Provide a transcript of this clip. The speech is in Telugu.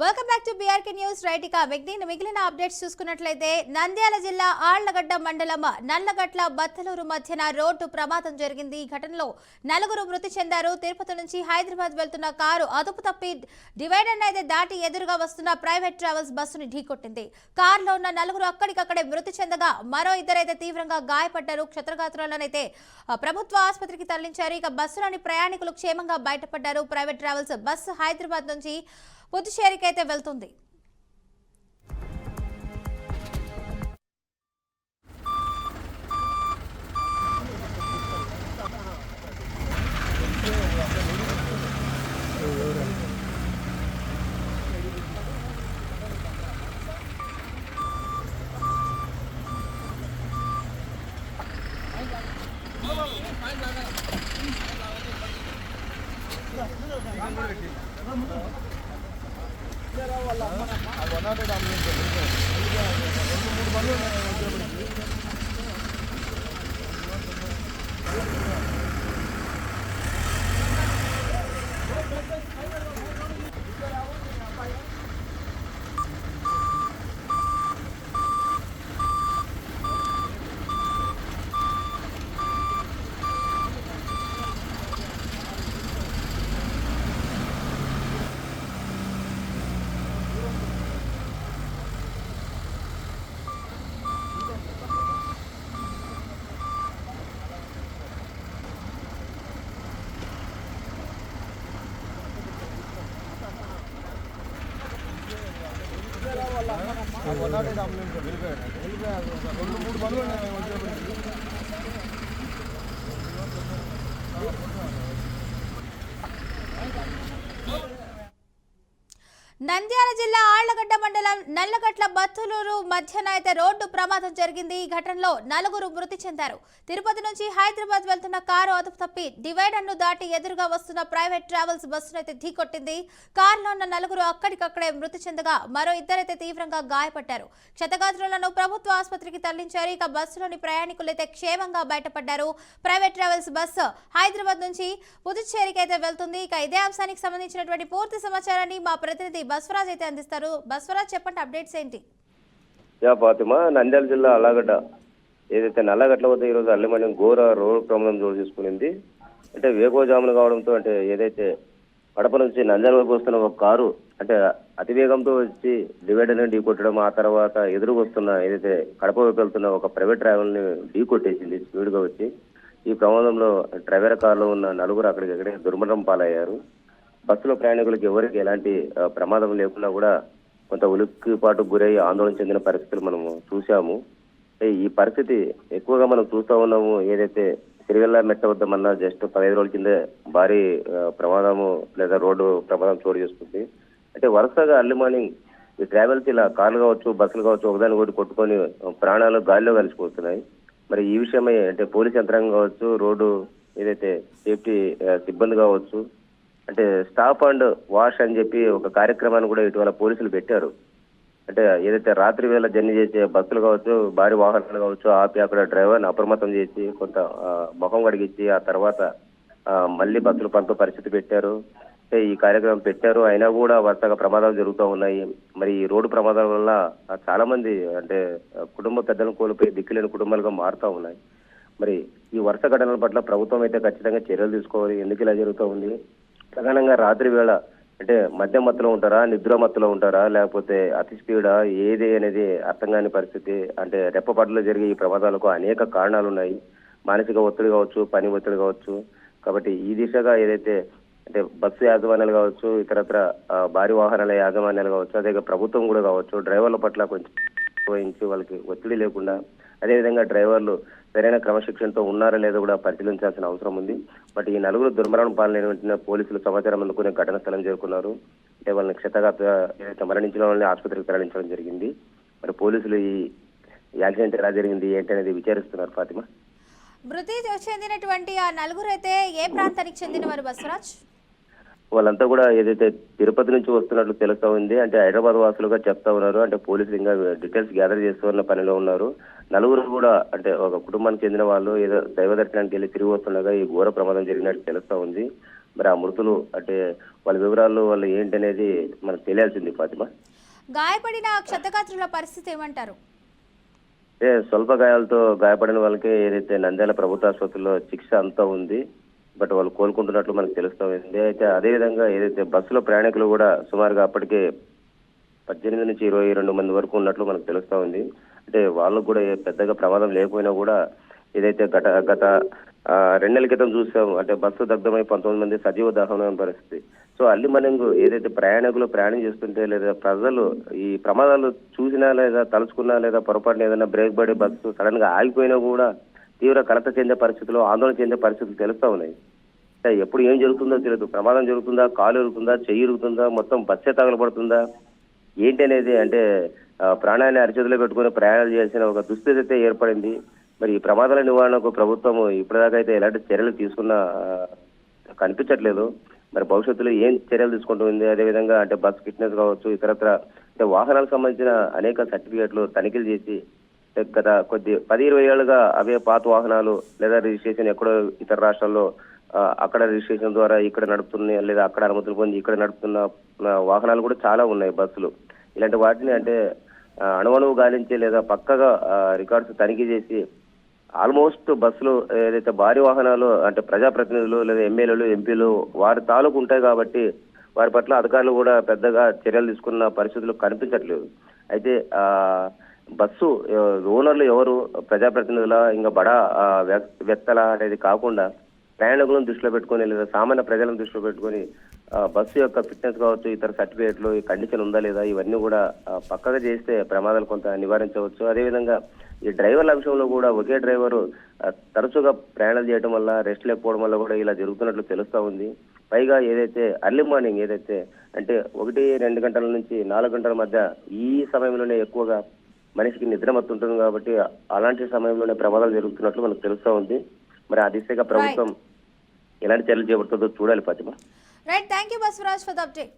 Welcome back to BRK news. Right మిగిలిన అప్డేట్స్ చూసుకున్నట్లయితే నంద్యాల జిల్లా ఆళ్లగడ్డ మండలం నల్లగట్ల బత్తలూరు మధ్యన రోడ్డు ప్రమాదం జరిగింది. ఈ ఘటనలో 4 మృతి చెందారు. తిరుపతి నుంచి హైదరాబాద్ వెళ్తున్న కారు అదుపు తప్పి డివైడర్ అయితే దాటి ఎదురుగా వస్తున్న ప్రైవేట్ ట్రావెల్స్ బస్సుని ఢీకొట్టింది. కారులో ఉన్న 4 అక్కడికక్కడే మృతి చెందగా మరో 2 అయితే తీవ్రంగా గాయపడ్డారు. క్షతగాత్రులనైతే ప్రభుత్వ ఆసుపత్రికి తరలించారు. ఇక బస్సులోని ప్రయాణికులు క్షేమంగా బయటపడ్డారు. ప్రైవేట్ ట్రావెల్స్ బస్సు హైదరాబాద్ నుంచి పుదుచ్చేరికి అయితే వెళ్తుంది. నంద్యాల జిల్లా ఆళ్లగడ్డ మండలం నల్లగట్ల బత్తలూరు మధ్యన అయితే రోడ్డు ప్రమాదం జరిగింది. ఈ ఘటనలో 4 మృతి చెందారు. తిరుపతి నుంచి హైదరాబాద్ వెళ్తున్న కారు అదుపు తప్పి డివైడర్ ను దాటి ఎదురుగా వస్తున్న ప్రైవేట్ ట్రావెల్స్ బస్సును అయితే ఢీకొట్టింది. కారులో ఉన్న 4 అక్కడికక్కడే మృతి చెందగా మరో 2 అయితే తీవ్రంగా గాయపడ్డారు. క్షతగాత్రులను ప్రభుత్వ ఆసుపత్రికి తరలించారు. ఇక బస్సులోని ప్రయాణికులు అయితే క్షేమంగా బయటపడ్డారు. ప్రైవేట్ ట్రావెల్స్ బస్సు హైదరాబాద్ నుంచి పుదుచ్చేరికి అయితే వెళ్తుంది. ఇక ఇదే అంశానికి సంబంధించినటువంటి పూర్తి సమాచారాన్ని మా ప్రతినిధి బస్వరాజ్ అయితే అందిస్తారు. బస్వరాజ్, చెప్పండి, అప్డేట్స్ ఏంటి? ఫాతిమా, నంద్యాల జిల్లా ఆళ్లగడ్డ ఏదైతే నల్లగట్ల వద్ద ఈరోజు అల్లిమణ్యం ఘోర రోడ్డు ప్రమాదం చోటు చేసుకునింది. అంటే వేకోజామున కావడంతో అంటే ఏదైతే కడప నుంచి నంద్యాల వైపు వస్తున్న ఒక కారు అంటే అతివేగంతో వచ్చి డివైడర్ని ఢీకొట్టడం, ఆ తర్వాత ఎదురుగా వస్తున్న ఏదైతే కడప వైపు వెళ్తున్న ఒక ప్రైవేట్ ట్రావెల్ని ఢీకొట్టేసింది స్పీడ్గా వచ్చి. ఈ ప్రమాదంలో డ్రైవర్ కారులో ఉన్న 4 అక్కడికక్కడే దుర్మరణం పాలయ్యారు. బస్సులో ప్రయాణికులకు ఎవరికి ఎలాంటి ప్రమాదం లేకుండా కూడా కొంత ఉలిక్కిపాటు గురై ఆందోళన చెందిన పరిస్థితులు మనము చూసాము. ఈ పరిస్థితి ఎక్కువగా మనం చూస్తూ ఉన్నాము. ఏదైతే సిరివెల్ల మెట్ట వద్ద మన జస్ట్ 15 రోజుల కిందే భారీ ప్రమాదము లేదా రోడ్డు ప్రమాదం చోటు చేసుకుంది. అంటే వరుసగా అర్లీ మార్నింగ్ ఈ ట్రావెల్స్ ఇలా కార్లు కావచ్చు, బస్సులు కావచ్చు, ఒకదాని ఒకటి కొట్టుకొని ప్రాణాలు గాలిలో కలిసిపోతున్నాయి. మరి ఈ విషయమై అంటే పోలీస్ యంత్రాంగం కావచ్చు, రోడ్డు ఏదైతే సేఫ్టీ సిబ్బంది కావచ్చు, అంటే స్టాప్ అండ్ వాష్ అని చెప్పి ఒక కార్యక్రమాన్ని కూడా ఇటీవల పోలీసులు పెట్టారు. అంటే ఏదైతే రాత్రి వేళ జర్నీ చేసే బస్సులు కావచ్చు, భారీ వాహనాలు కావచ్చు ఆపి అక్కడ డ్రైవర్ని అప్రమత్తం చేసి కొంత ముఖం కడిగించి ఆ తర్వాత మళ్ళీ బస్సులు పంపే పరిస్థితి పెట్టారు. ఈ కార్యక్రమం పెట్టారు. అయినా కూడా వరుసగా ప్రమాదాలు జరుగుతూ ఉన్నాయి. మరి ఈ రోడ్డు ప్రమాదాల వల్ల చాలా మంది అంటే కుటుంబ పెద్దలను కోల్పోయి దిక్కులేని కుటుంబాలుగా మారుతూ ఉన్నాయి. మరి ఈ వరుస ఘటనల పట్ల ప్రభుత్వం అయితే ఖచ్చితంగా చర్యలు తీసుకోవాలి. ఎందుకు ఇలా జరుగుతూ ఉంది? ప్రధానంగా రాత్రి వేళ అంటే మద్యం మత్తులో ఉంటారా, నిద్ర మత్తులో ఉంటారా, లేకపోతే అతి స్పీడా, ఏది అనేది అర్థం కాని పరిస్థితి. అంటే రెప్పపాటులో జరిగే ఈ ప్రమాదాలకు అనేక కారణాలు ఉన్నాయి. మానసిక ఒత్తిడి కావచ్చు, పని ఒత్తిడి కావచ్చు. కాబట్టి ఈ దిశగా ఏదైతే అంటే బస్సు యాజమాన్యాలు కావచ్చు, ఇతరత్ర భారీ వాహనాల యాజమాన్యాలు కావచ్చు, అదే ప్రభుత్వం కూడా కావచ్చు, డ్రైవర్ల పట్ల కొంచెం వహించి వాళ్ళకి ఒత్తిడి లేకుండా, అదేవిధంగా డ్రైవర్లు సరైన క్రమశిక్షణతో ఉన్నారా లేదో కూడా పరిశీలించాల్సిన అవసరం ఉంది. బట్ ఈ 4 దుర్మరణం పాలన వెంటనే పోలీసులు సమాచారం అందుకునే ఘటన స్థలం చేరుకున్నారు. అంటే వాళ్ళని ఏదైతే మరణించిన వాళ్ళని ఆసుపత్రికి తరలించడం జరిగింది. మరి పోలీసులు ఈ యాక్సిడెంట్ ఎలా జరిగింది ఏంటి అనేది విచారిస్తున్నారు. ఫాతిమా, మృతి చెందినటువంటి ఆ 4 అయితే ఏ ప్రాంతానికి చెందిన వారు బస్వరాజ్? వాళ్ళంతా కూడా ఏదైతే తిరుపతి నుంచి వస్తున్నట్లు తెలుస్తా ఉంది. అంటే హైదరాబాద్ వాసులుగా చెప్తా ఉన్నారు. అంటే పోలీసులు ఇంకా డీటెయిల్స్ గ్యాదర్ చేస్తున్న పనిలో ఉన్నారు. 4 కూడా అంటే ఒక కుటుంబానికి చెందిన వాళ్ళు ఏదో దైవ దర్శనానికి వెళ్ళి తిరిగి వస్తుండగా ఈ ఘోర ప్రమాదం జరిగినట్టు తెలుస్తా ఉంది. మరి ఆ మృతులు అంటే వాళ్ళ వివరాలు వాళ్ళు ఏంటి అనేది మనకు తెలియాల్సింది ఫాతిమా. గాయపడిన క్షతగాత్రుల పరిస్థితి ఏమంటారు? అంటే స్వల్ప గాయాలతో గాయపడిన వాళ్ళకి ఏదైతే నంద్యాల ప్రభుత్వ ఆసుపత్రిలో చికిత్స అంతా ఉంది, బట్ వాళ్ళు కోలుకుంటున్నట్లు మనకు తెలుస్తా ఉంది. అయితే అదేవిధంగా ఏదైతే బస్సులో ప్రయాణికులు కూడా సుమారుగా అప్పటికే 18 నుంచి 22 మంది వరకు ఉన్నట్లు మనకు తెలుస్తా ఉంది. అంటే వాళ్ళకు కూడా పెద్దగా ప్రమాదం లేకపోయినా కూడా ఏదైతే గత 2 నెలల క్రితం చూసాం, అంటే బస్సు దగ్ధమై 19 మంది సజీవ దహనమైన పరిస్థితి. సో అల్లిమనంగు ఏదైతే ప్రయాణికులు ప్రయాణం చేస్తుంటే లేదా ప్రజలు ఈ ప్రమాదాలు చూసినా లేదా తలుచుకున్నా లేదా పొరపాటున ఏదైనా బ్రేక్ పడి బస్సు సడన్ గా ఆగిపోయినా కూడా తీవ్ర కలత చెందే పరిస్థితులు, ఆందోళన చెందే పరిస్థితులు తెలుస్తా ఉన్నాయి. అంటే ఎప్పుడు ఏం జరుగుతుందో తెలియదు. ప్రమాదం జరుగుతుందా, కాలు ఇరుగుతుందా, చెయ్యి ఇరుగుతుందా, మొత్తం బస్సే తగలబడుతుందా ఏంటి అనేది అంటే ప్రాణాన్ని అరిచేతిలో పెట్టుకుని ప్రయాణాలు చేయాల్సిన ఒక దుస్థితి అయితే ఏర్పడింది. మరి ఈ ప్రమాదాల నివారణకు ప్రభుత్వం ఇప్పటిదాకా అయితే ఎలాంటి చర్యలు తీసుకున్నా కనిపించట్లేదు. మరి భవిష్యత్తులో ఏం చర్యలు తీసుకుంటుంది, అదేవిధంగా అంటే బస్ ఫిట్నెస్ కావచ్చు, ఇతరత్ర అంటే వాహనాలకు సంబంధించిన అనేక సర్టిఫికేట్లు తనిఖీలు చేసి గత 10-20 ఏళ్లుగా అవే పాత వాహనాలు లేదా రిజిస్ట్రేషన్ ఎక్కడో ఇతర రాష్ట్రాల్లో అక్కడ రిజిస్ట్రేషన్ ద్వారా ఇక్కడ నడుపుతున్నాయి లేదా అక్కడ అనుమతులు పొంది ఇక్కడ నడుపుతున్న వాహనాలు కూడా చాలా ఉన్నాయి బస్సులు. ఇలాంటి వాటిని అంటే అణువణువు గాలించి లేదా పక్కగా రికార్డ్స్ తనిఖీ చేసి ఆల్మోస్ట్ బస్సులు ఏదైతే భారీ వాహనాలు అంటే ప్రజాప్రతినిధులు లేదా ఎమ్మెల్యేలు, ఎంపీలు వారి తాలూకు ఉంటాయి కాబట్టి వారి పట్ల అధికారులు కూడా పెద్దగా చర్యలు తీసుకున్న పరిస్థితులు కనిపించట్లేదు. అయితే బస్సు ఓనర్లు ఎవరు, ప్రజాప్రతినిధుల ఇంకా బడా వ్యక్తుల అనేది కాకుండా ప్రయాణికులను దృష్టిలో పెట్టుకొని లేదా సామాన్య ప్రజలను దృష్టిలో పెట్టుకొని బస్సు యొక్క ఫిట్నెస్ కావచ్చు, ఇతర సర్టిఫికేట్లు ఈ కండిషన్ ఉందా లేదా ఇవన్నీ కూడా పక్కగా చేస్తే ప్రమాదాలు కొంత నివారించవచ్చు. అదేవిధంగా ఈ డ్రైవర్ల విషయంలో కూడా ఒకే డ్రైవరు తరచుగా ప్రయాణాలు చేయడం వల్ల, రెస్ట్ లేకపోవడం వల్ల కూడా ఇలా జరుగుతున్నట్లు తెలుస్తా ఉంది. పైగా ఏదైతే అర్లీ మార్నింగ్ ఏదైతే అంటే 1-2 గంటల నుంచి 4 గంటల మధ్య ఈ సమయంలోనే ఎక్కువగా మనిషికి నిద్రమత్తు ఉంటుంది కాబట్టి అలాంటి సమయంలోనే ప్రమాదాలు జరుగుతున్నట్లు మనకు తెలుస్తా ఉంది. మరి ఆ దిశగా ప్రభుత్వం ఎలాంటి చర్యలు చేపడుతుందో చూడాలి Fatima. Right, thank you Basavaraj for the update.